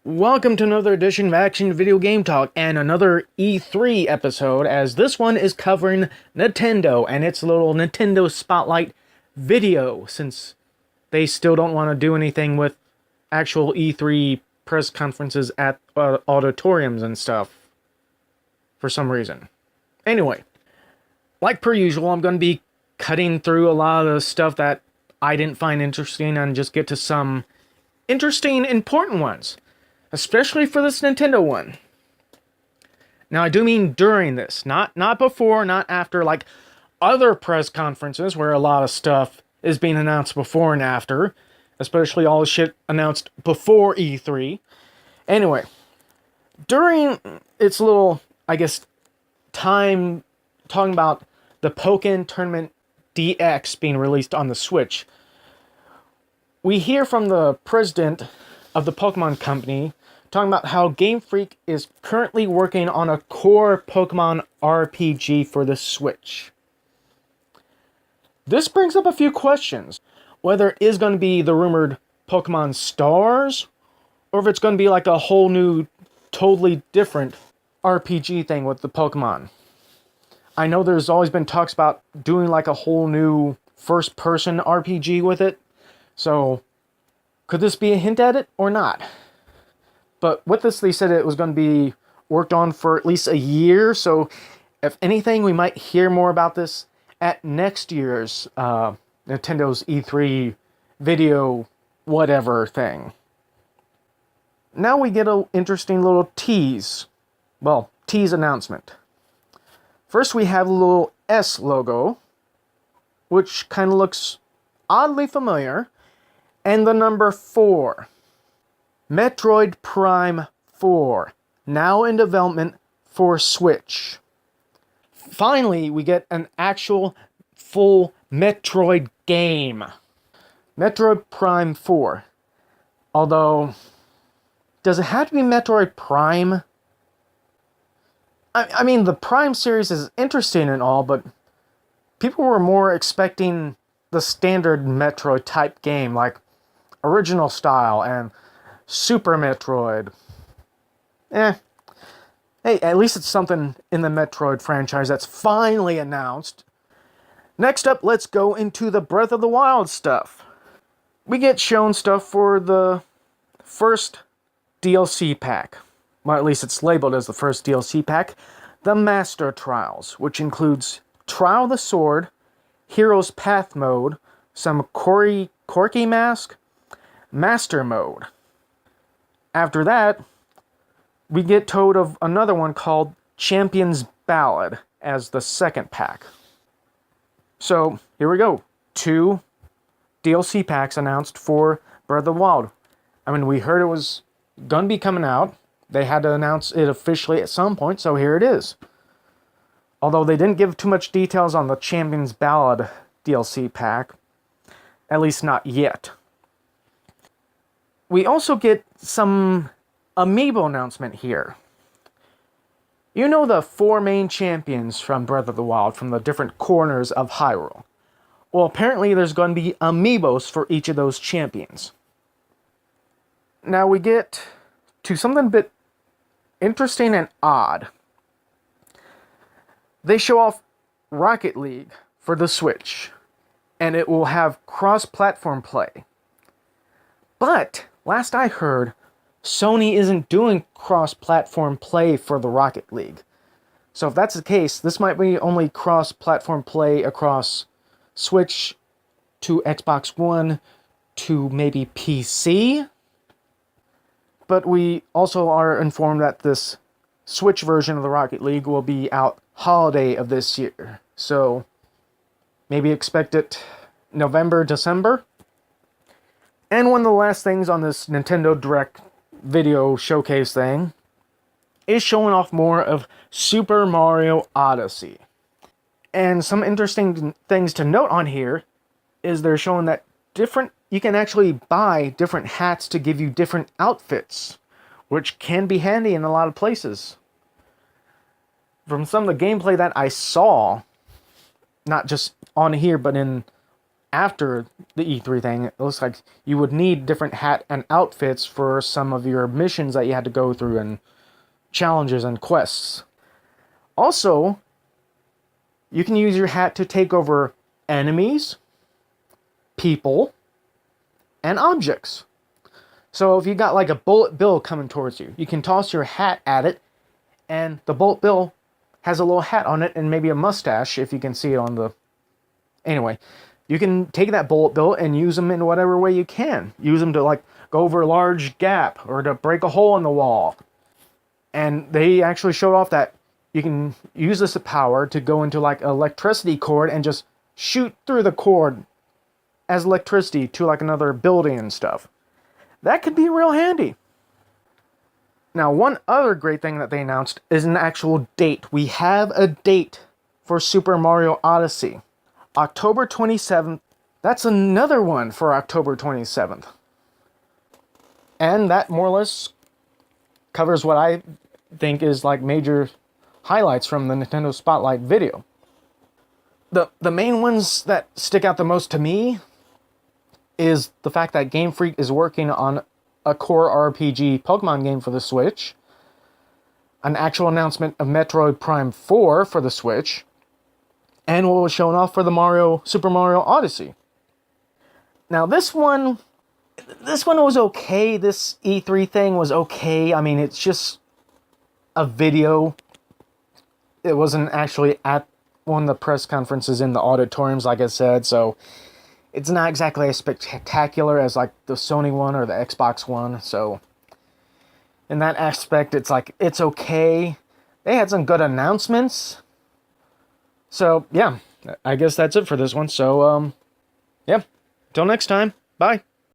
Welcome to another edition of Action Video Game Talk and another E3 episode, as this one is covering Nintendo and its little Nintendo Spotlight video, since they still don't want to do anything with actual E3 press conferences at auditoriums and stuff for some reason. Anyway, like per usual, I'm going to be cutting through a lot of the stuff that I didn't find interesting and just get to some interesting, important ones. Especially for this Nintendo one. Now, I do mean during this. Not before, not after, like other press conferences where a lot of stuff is being announced before and after. Especially all the shit announced before E3. Anyway, during its little, I guess, time talking about the Pokken Tournament DX being released on the Switch, we hear from the president of the Pokemon Company talking about how Game Freak is currently working on a core Pokemon RPG for the Switch. This brings up a few questions. Whether it is going to be the rumored Pokemon Stars, or if it's going to be like a whole new, totally different RPG thing with the Pokemon. I know there's always been talks about doing like a whole new first-person RPG with it, so could this be a hint at it or not? But with this, they said it was going to be worked on for at least a year. So, if anything, we might hear more about this at next year's Nintendo's E3 video whatever thing. Now we get an interesting little tease. Well, tease announcement. First, we have a little S logo, which kind of looks oddly familiar, and the number 4. Metroid Prime 4, now in development for Switch. Finally, we get an actual full Metroid game. Metroid Prime 4. Although, does it have to be Metroid Prime? I mean, the Prime series is interesting and all, but people were more expecting the standard Metroid type game, like original style and Super Metroid. Hey, at least it's something in the Metroid franchise that's finally announced. Next up, let's go into the Breath of the Wild stuff. We get shown stuff for the first DLC pack. Well, at least it's labeled as the first DLC pack. The Master Trials, which includes Trial of the Sword, Hero's Path mode, some Corki Mask, Master mode. After that, we get told of another one called Champion's Ballad as the second pack. So, here we go. 2 DLC packs announced for Breath of the Wild. I mean, we heard it was going to be coming out. They had to announce it officially at some point, so here it is. Although they didn't give too much details on the Champion's Ballad DLC pack. At least not yet. We also get some amiibo announcement here. You know the 4 main champions from Breath of the Wild from the different corners of Hyrule. Well, apparently there's going to be amiibos for each of those champions. Now we get to something a bit interesting and odd. They show off Rocket League for the Switch, and it will have cross-platform play. But last I heard, Sony isn't doing cross-platform play for the Rocket League. So if that's the case, this might be only cross-platform play across Switch to Xbox One to maybe PC. But we also are informed that this Switch version of the Rocket League will be out holiday of this year. So maybe expect it November, December. And one of the last things on this Nintendo Direct video showcase thing is showing off more of Super Mario Odyssey. And some interesting things to note on here is they're showing that you can actually buy different hats to give you different outfits, which can be handy in a lot of places. From some of the gameplay that I saw, not just on here, but in after the E3 thing, it looks like you would need different hat and outfits for some of your missions that you had to go through and challenges and quests. Also, you can use your hat to take over enemies, people, and objects. So if you got like a bullet bill coming towards you, you can toss your hat at it, and the bullet bill has a little hat on it and maybe a mustache, if you can see it on the... Anyway, you can take that bullet bill and use them in whatever way you can. Use them to like go over a large gap or to break a hole in the wall. And they actually showed off that you can use this power to go into like an electricity cord and just shoot through the cord as electricity to like another building and stuff. That could be real handy. Now, one other great thing that they announced is an actual date. We have a date for Super Mario Odyssey. October 27th. That's another one for October 27th. And that more or less covers what I think is like major highlights from the Nintendo Spotlight video. The main ones that stick out the most to me is the fact that Game Freak is working on a core RPG Pokemon game for the Switch, an actual announcement of Metroid Prime 4 for the Switch, and what was shown off for the Super Mario Odyssey. Now this one was okay. This E3 thing was okay. I mean, it's just a video. It wasn't actually at one of the press conferences in the auditoriums, like I said, so it's not exactly as spectacular as like the Sony one or the Xbox one. So in that aspect, it's like, it's okay. They had some good announcements. So yeah, I guess that's it for this one. So yeah, till next time, bye.